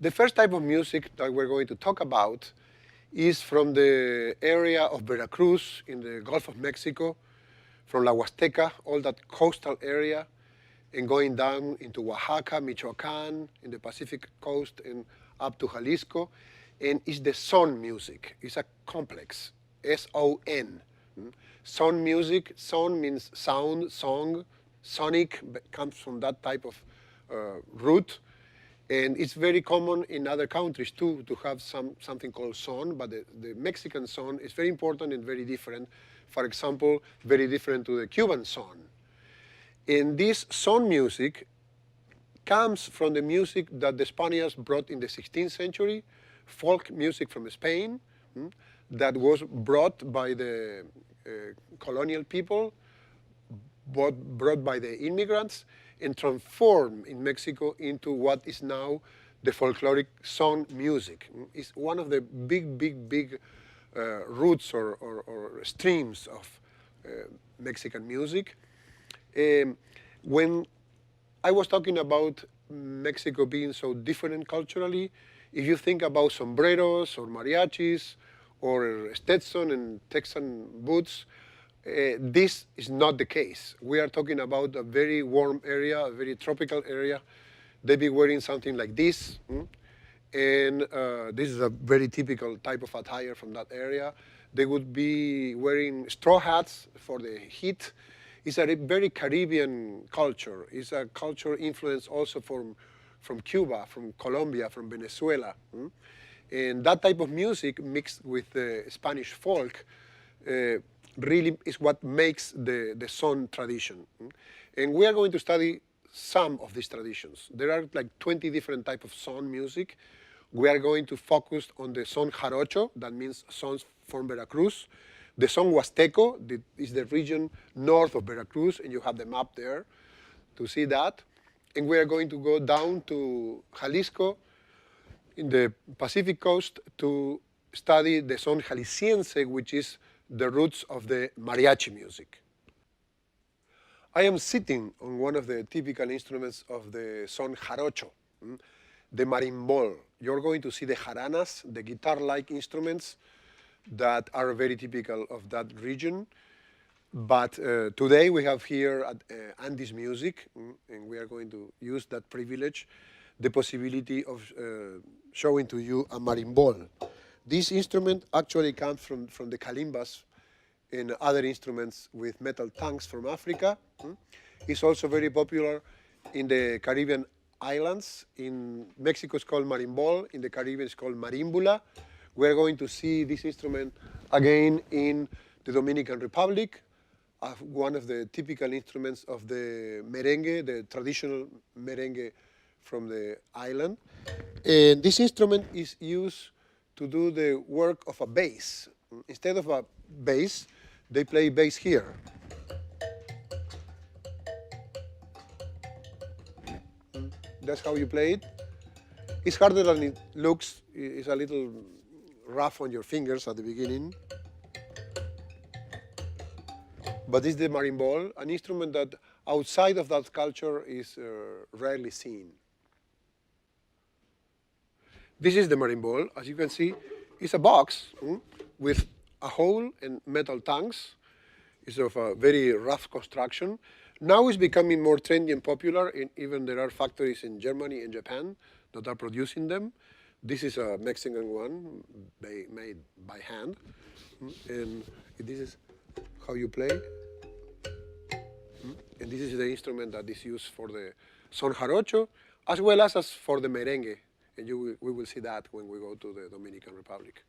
The first type of music that we're going to talk about is from the area of Veracruz in the Gulf of Mexico, from La Huasteca, all that coastal area, and going down into Oaxaca, Michoacan, in the Pacific coast, and up to Jalisco. And it's the son music. It's a complex, S-O-N. Son music, son means sound, song, sonic, comes from that type of root. And it's very common in other countries too to have something called son, but the Mexican son is very important and very different. For example, very different to the Cuban son. And this son music comes from the music that the Spaniards brought in the 16th century, folk music from Spain, that was brought by the colonial people, brought by the immigrants, and transformed in Mexico into what is now the folkloric son music. It's one of the big roots or streams of Mexican music. When I was talking about Mexico being so different culturally, if you think about sombreros or mariachis or Stetson and Texan boots, this is not the case. We are talking about a very warm area, a very tropical area. They'd be wearing something like this. And this is a very typical type of attire from that area. They would be wearing straw hats for the heat. It's a very Caribbean culture. It's a culture influence also from Cuba, from Colombia, from Venezuela. And that type of music mixed with the Spanish folk really is what makes the son tradition. And we are going to study some of these traditions. There are like 20 different types of son music. We are going to focus on the son jarocho, that means sons from Veracruz. The son huasteco is the region north of Veracruz, and you have the map there to see that. And we are going to go down to Jalisco in the Pacific coast to study the son jalisciense, which is the roots of the mariachi music. I am sitting on one of the typical instruments of the son jarocho, the marimbol. You're going to see the jaranas, the guitar-like instruments that are very typical of that region. But today we have here at Andes Music, and we are going to use that privilege, the possibility of showing to you a marimbol. This instrument actually comes from the calimbas and other instruments with metal tongues from Africa. It's also very popular in the Caribbean islands. In Mexico it's called marimbol, in the Caribbean it's called marimbula. We're going to see this instrument again in the Dominican Republic, one of the typical instruments of the merengue, the traditional merengue from the island. And this instrument is used to do the work of a bass. Instead of a bass, they play bass here. That's how you play it. It's harder than it looks. It's a little rough on your fingers at the beginning. But this is the marimbol, an instrument that outside of that culture is rarely seen. This is the marimbol. As you can see, it's a box with a hole and metal tongues. It's of a very rough construction. Now it's becoming more trendy and popular, and even there are factories in Germany and Japan that are producing them. This is a Mexican one, made by hand. And this is how you play. And this is the instrument that is used for the son jarocho, as well as for the merengue. And we will see that when we go to the Dominican Republic.